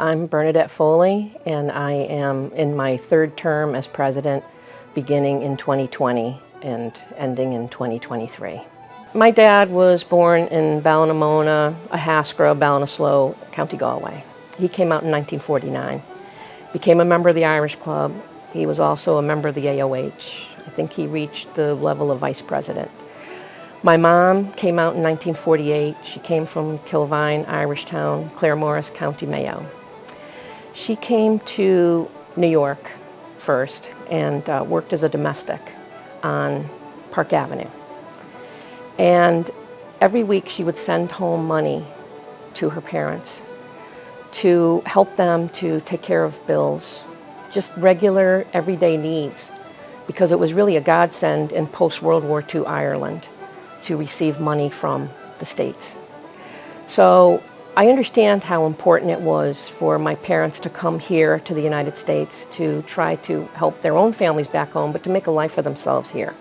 I'm Bernadette Foley, and I am in my third term as president, beginning in 2020 and ending in 2023. My dad was born in Ballinamona, Ahascra, Ballinasloe, County Galway. He came out in 1949, became a member of the Irish Club. He was also a member of the AOH. I think he reached the level of vice president. My mom came out in 1948. She came from Kilvine, Irishtown, Claremorris, County Mayo. She came to New York first and worked as a domestic on Park Avenue. And every week she would send home money to her parents to help them to take care of bills, just regular everyday needs, because it was really a godsend in post-World War II Ireland to receive money from the States. So I understand how important it was for my parents to come here to the United States to try to help their own families back home, but to make a life for themselves here.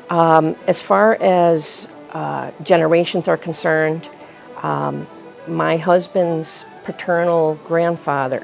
As far as generations are concerned, my husband's maternal grandfather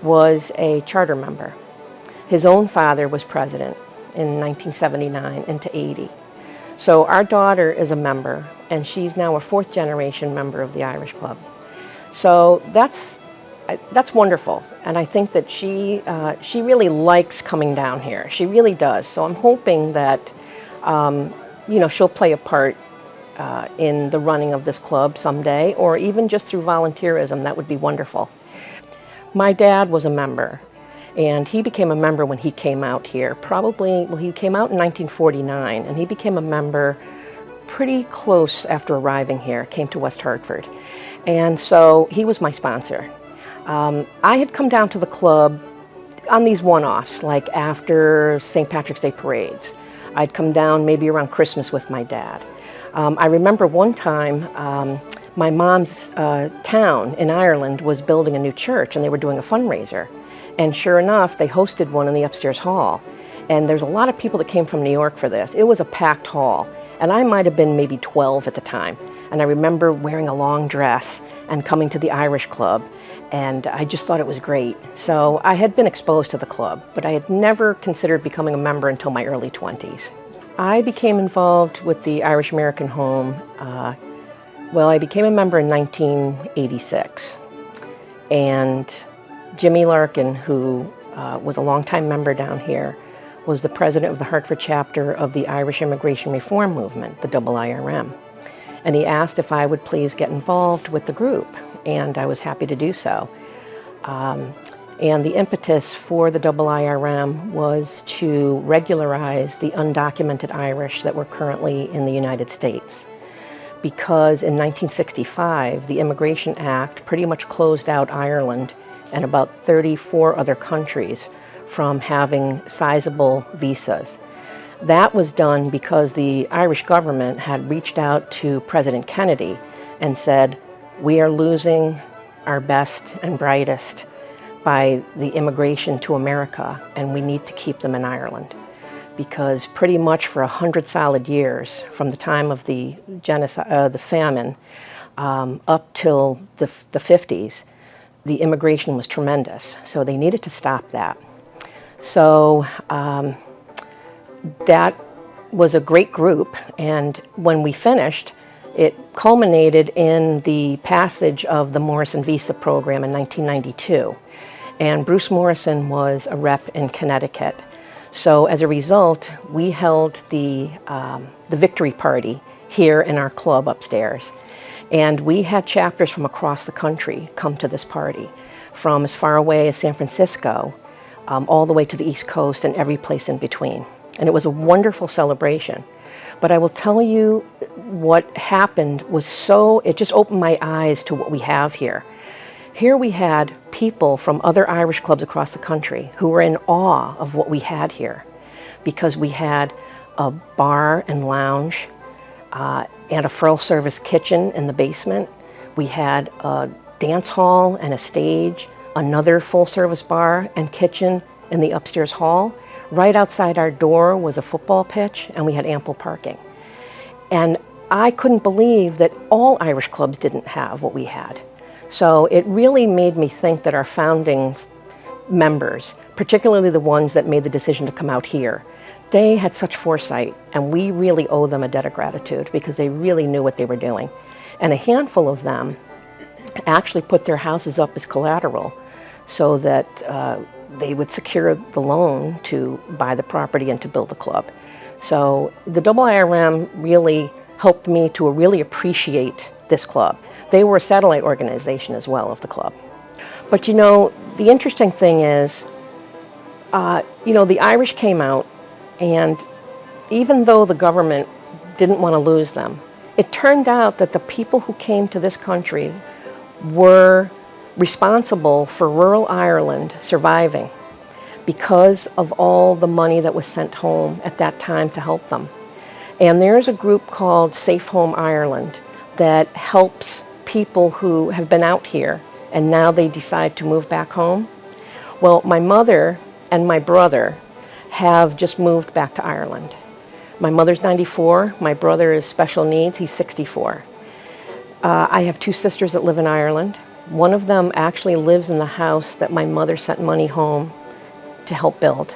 was a charter member. His own father was president in 1979 into 80. So our daughter is a member, and she's now a fourth generation member of the Irish Club. So that's wonderful, and I think that she really likes coming down here. She really does. So I'm hoping that she'll play a part in the running of this club someday, or even just through volunteerism. That would be wonderful. My dad was a member, and he became a member when he came out here. He came out in 1949, and he became a member pretty close after arriving here, came to West Hartford. And so he was my sponsor. I had come down to the club on these one-offs, like after St. Patrick's Day parades. I'd come down maybe around Christmas with my dad. I remember one time, my mom's town in Ireland was building a new church, and they were doing a fundraiser. And sure enough, they hosted one in the upstairs hall. And there's a lot of people that came from New York for this. It was a packed hall. And I might have been maybe 12 at the time. And I remember wearing a long dress and coming to the Irish Club. And I just thought it was great. So I had been exposed to the club, but I had never considered becoming a member until my early 20s. I became involved with the Irish American Home. I became a member in 1986. And Jimmy Larkin, who was a longtime member down here, was the president of the Hartford chapter of the Irish Immigration Reform Movement, the IIRM. And he asked if I would please get involved with the group, and I was happy to do so. And the impetus for the IIRM was to regularize the undocumented Irish that were currently in the United States. Because in 1965, the Immigration Act pretty much closed out Ireland and about 34 other countries from having sizable visas. That was done because the Irish government had reached out to President Kennedy and said, we are losing our best and brightest by the immigration to America, and we need to keep them in Ireland. Because pretty much for 100 solid years, from the time of the genocide, the famine, up till the 50s, the immigration was tremendous, so they needed to stop that. So that was a great group, and when we finished, it culminated in the passage of the Morrison Visa program in 1992. And Bruce Morrison was a rep in Connecticut. So as a result, we held the victory party here in our club upstairs. And we had chapters from across the country come to this party, from as far away as San Francisco, all the way to the East Coast and every place in between. And it was a wonderful celebration. But I will tell you what happened was it just opened my eyes to what we have here. Here we had people from other Irish clubs across the country who were in awe of what we had here, because we had a bar and lounge, and a full-service kitchen in the basement. We had a dance hall and a stage, another full-service bar and kitchen in the upstairs hall. Right outside our door was a football pitch, and we had ample parking. And I couldn't believe that all Irish clubs didn't have what we had. So it really made me think that our founding members, particularly the ones that made the decision to come out here, they had such foresight, and we really owe them a debt of gratitude because they really knew what they were doing. And a handful of them actually put their houses up as collateral so that they would secure the loan to buy the property and to build the club. So the IIRM really helped me to really appreciate this club. They were a satellite organization as well of the club. But you know, the interesting thing is, the Irish came out, and even though the government didn't want to lose them, it turned out that the people who came to this country were responsible for rural Ireland surviving because of all the money that was sent home at that time to help them. And there's a group called Safe Home Ireland that helps people who have been out here and now they decide to move back home. Well, my mother and my brother have just moved back to Ireland. My mother's 94, my brother is special needs, he's 64. I have two sisters that live in Ireland. One of them actually lives in the house that my mother sent money home to help build.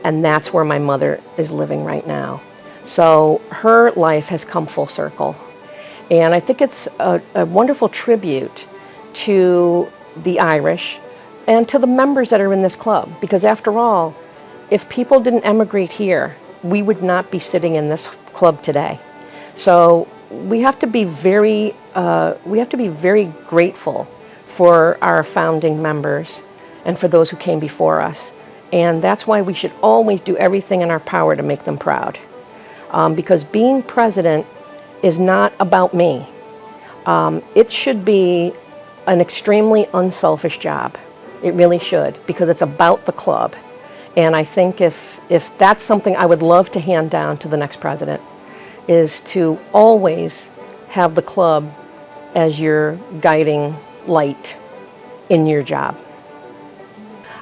And that's where my mother is living right now. So her life has come full circle. And I think it's a wonderful tribute to the Irish and to the members that are in this club. Because after all, if people didn't emigrate here, we would not be sitting in this club today. So we have to be very grateful for our founding members and for those who came before us. And that's why we should always do everything in our power to make them proud. Because being president is not about me. It should be an extremely unselfish job. It really should, because it's about the club. And I think if that's something I would love to hand down to the next president, is to always have the club as your guiding light in your job.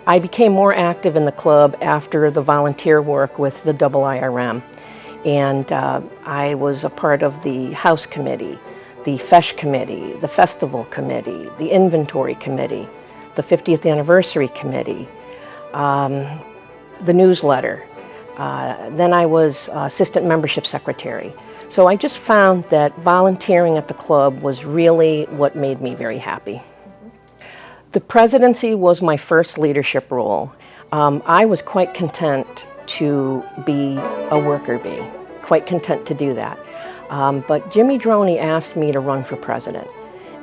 I became more active in the club after the volunteer work with the IIRM. And I was a part of the House Committee, the FESH Committee, the Festival Committee, the Inventory Committee, the 50th Anniversary Committee, the newsletter. Then I was Assistant Membership Secretary. So I just found that volunteering at the club was really what made me very happy. The presidency was my first leadership role. I was quite content to be a worker bee, quite content to do that. But Jimmy Droney asked me to run for president.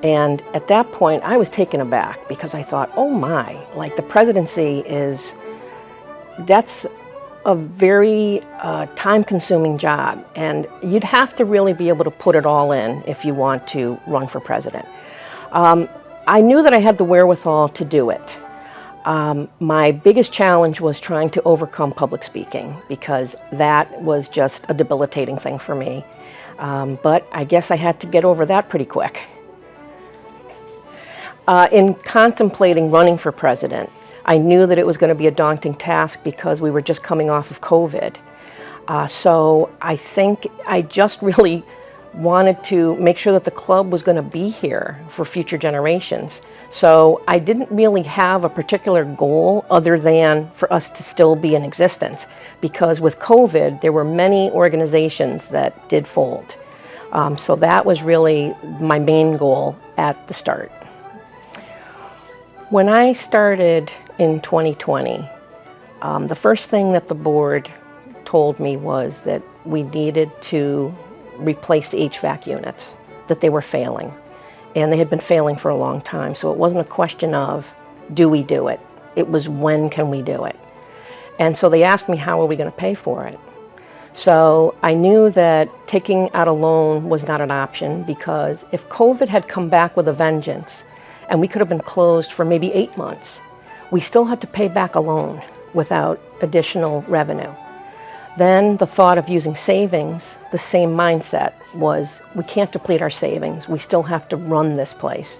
And at that point, I was taken aback because I thought, oh my, like the presidency that's a very time-consuming job. And you'd have to really be able to put it all in if you want to run for president. I knew that I had the wherewithal to do it. My biggest challenge was trying to overcome public speaking because that was just a debilitating thing for me. But I guess I had to get over that pretty quick. In contemplating running for president, I knew that it was going to be a daunting task because we were just coming off of COVID. So I think I just really wanted to make sure that the club was going to be here for future generations. So I didn't really have a particular goal other than for us to still be in existence, because with COVID, there were many organizations that did fold. So that was really my main goal at the start. When I started in 2020, the first thing that the board told me was that we needed to replace the HVAC units, that they were failing. And they had been failing for a long time, so it wasn't a question of, do we do it? It was, when can we do it? And so they asked me, how are we going to pay for it? So I knew that taking out a loan was not an option, because if COVID had come back with a vengeance, and we could have been closed for maybe 8 months, we still had to pay back a loan without additional revenue. Then the thought of using savings, the same mindset was, we can't deplete our savings. We still have to run this place.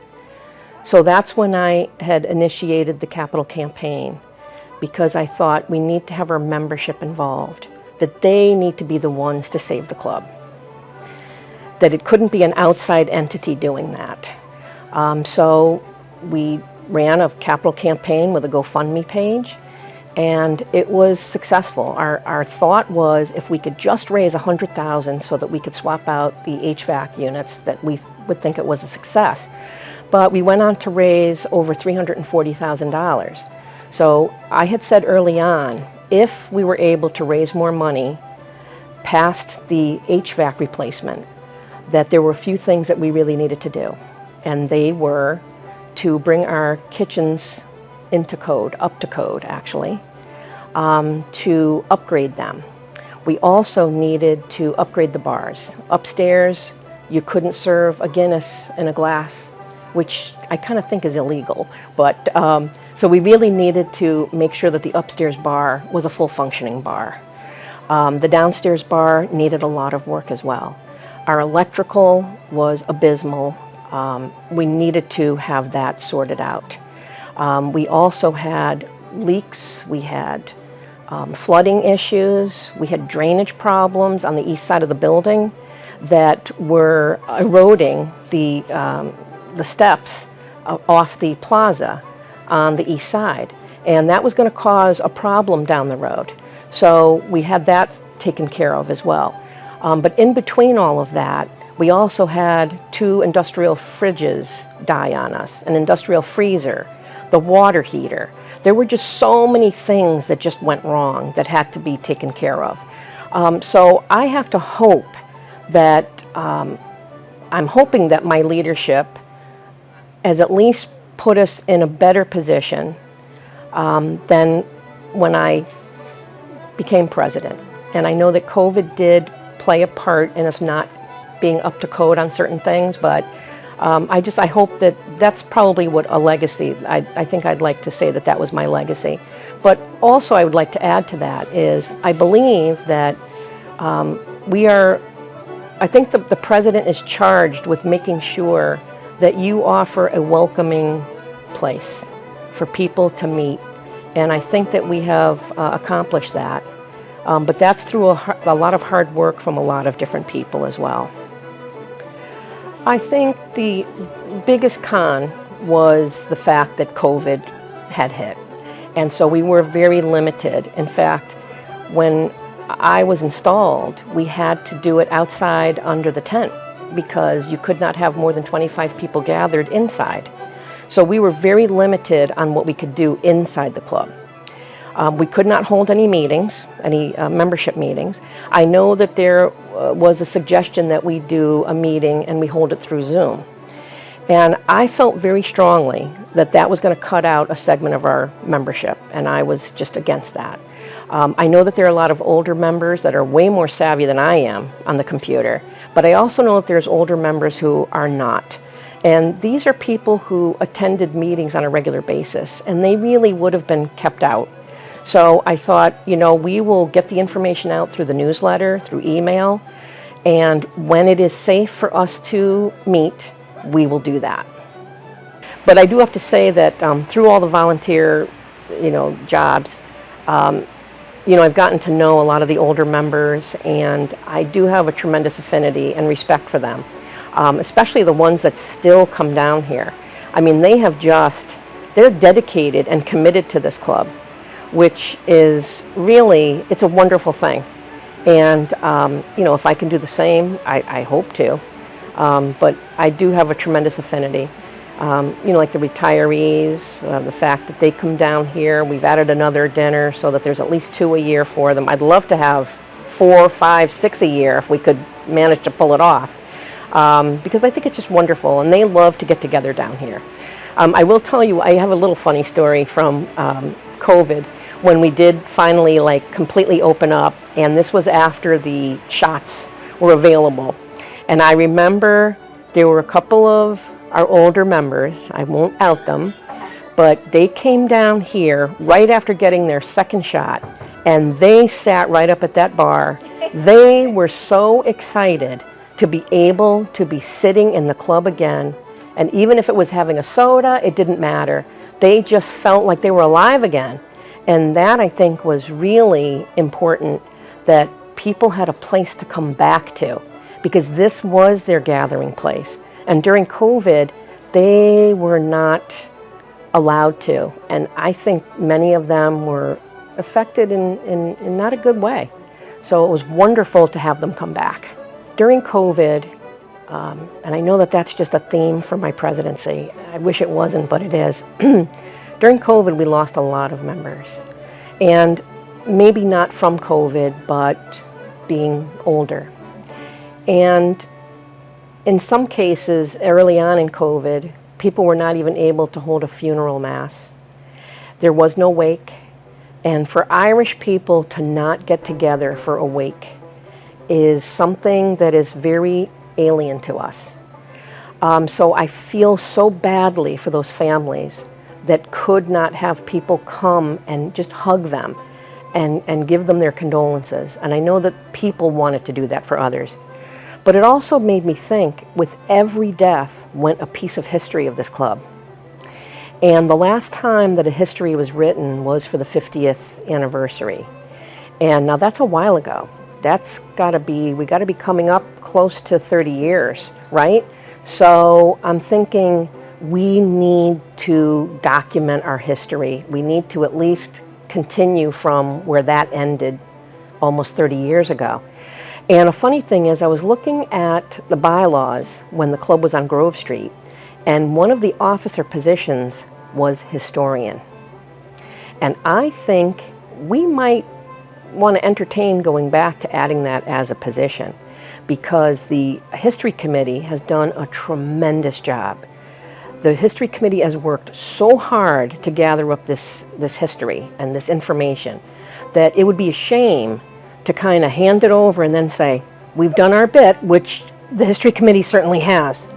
So that's when I had initiated the capital campaign, because I thought we need to have our membership involved, that they need to be the ones to save the club. that it couldn't be an outside entity doing that. So we ran a capital campaign with a GoFundMe page, and it was successful. Our thought was if we could just raise $100,000 so that we could swap out the HVAC units, that we would think it was a success. But we went on to raise over $340,000. So I had said early on, if we were able to raise more money past the HVAC replacement, that there were a few things that we really needed to do. And they were to bring our kitchens into code, up to code actually, to upgrade them. We also needed to upgrade the bars. Upstairs, you couldn't serve a Guinness in a glass, which I kind of think is illegal. But so we really needed to make sure that the upstairs bar was a full functioning bar. The downstairs bar needed a lot of work as well. Our electrical was abysmal. We needed to have that sorted out. We also had leaks, we had flooding issues, we had drainage problems on the east side of the building that were eroding the steps off the plaza on the east side. And that was going to cause a problem down the road. So we had that taken care of as well. But in between all of that, we also had 2 industrial fridges die on us, an industrial freezer, the water heater. There were just so many things that just went wrong that had to be taken care of. So I have to hope that, I'm hoping that my leadership has at least put us in a better position than when I became president. And I know that COVID did play a part in us not being up to code on certain things, but I hope that that's probably what a legacy, I think I'd like to say that that was my legacy. But also I would like to add to that is I believe that I think the president is charged with making sure that you offer a welcoming place for people to meet. And I think that we have accomplished that. But that's through a lot of hard work from a lot of different people as well. I think the biggest con was the fact that COVID had hit. And so we were very limited. In fact, when I was installed, we had to do it outside under the tent because you could not have more than 25 people gathered inside. So we were very limited on what we could do inside the club. We could not hold any meetings, any membership meetings. I know that there was a suggestion that we do a meeting and we hold it through Zoom. And I felt very strongly that that was going to cut out a segment of our membership, and I was just against that. I know that there are a lot of older members that are way more savvy than I am on the computer, but I also know that there's older members who are not. And these are people who attended meetings on a regular basis, and they really would have been kept out. So I thought, we will get the information out through the newsletter, through email, and when it is safe for us to meet, we will do that. But I do have to say that through all the volunteer, jobs, I've gotten to know a lot of the older members, and I do have a tremendous affinity and respect for them, especially the ones that still come down here. I mean, they're dedicated and committed to this club, which is really, it's a wonderful thing. And, if I can do the same, I hope to. But I do have a tremendous affinity. Like the retirees, the fact that they come down here. We've added another dinner so that there's at least 2 a year for them. I'd love to have 4, 5, 6 a year if we could manage to pull it off. Because I think it's just wonderful, and they love to get together down here. I will tell you, I have a little funny story from COVID, when we did finally completely open up, and this was after the shots were available. And I remember there were a couple of our older members, I won't out them, but they came down here right after getting their second shot, and they sat right up at that bar. They were so excited to be able to be sitting in the club again, and even if it was having a soda, it didn't matter. They just felt like they were alive again. And that, I think, was really important, that people had a place to come back to. because this was their gathering place. And during COVID, they were not allowed to. And I think many of them were affected in not a good way. So it was wonderful to have them come back. During COVID, and I know that that's just a theme for my presidency. I wish it wasn't, but it is. During COVID, we lost a lot of members. And maybe not from COVID, but being older. And in some cases, early on in COVID, people were not even able to hold a funeral mass. There was no wake. And for Irish people to not get together for a wake is something that is very alien to us. So I feel so badly for those families that could not have people come and just hug them and give them their condolences. And I know that people wanted to do that for others. But it also made me think, with every death went a piece of history of this club. And the last time that a history was written was for the 50th anniversary. And now that's a while ago. That's we got to be coming up close to 30 years, right? So I'm thinking we need to document our history. We need to at least continue from where that ended almost 30 years ago. And a funny thing is, I was looking at the bylaws when the club was on Grove Street, and one of the officer positions was historian. And I think we might want to entertain going back to adding that as a position, because the History Committee has done a tremendous job. The History Committee has worked so hard to gather up this history and this information that it would be a shame to kind of hand it over and then say, we've done our bit, which the History Committee certainly has.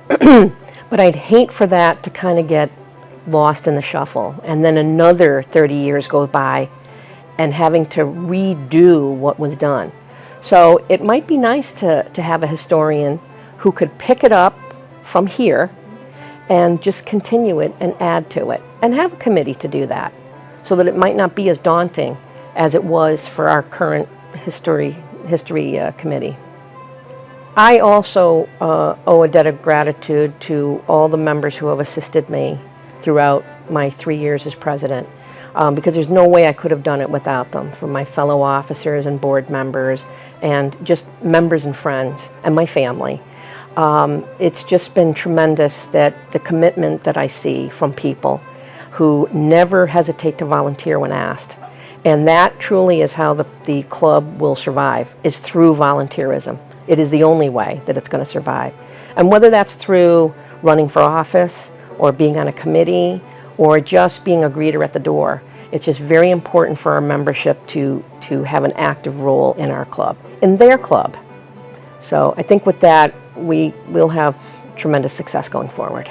But I'd hate for that to kind of get lost in the shuffle, and then another 30 years goes by and having to redo what was done. So it might be nice to have a historian who could pick it up from here and just continue it and add to it, and have a committee to do that, so that it might not be as daunting as it was for our current history committee. I also owe a debt of gratitude to all the members who have assisted me throughout my 3 years as president, because there's no way I could have done it without them, from my fellow officers and board members and just members and friends and my family. It's just been tremendous, that the commitment that I see from people who never hesitate to volunteer when asked. And that truly is how the club will survive, is through volunteerism. It is the only way that it's going to survive. And whether that's through running for office or being on a committee or just being a greeter at the door, it's just very important for our membership to have an active role in our club, in their club. So I think with that, we will have tremendous success going forward.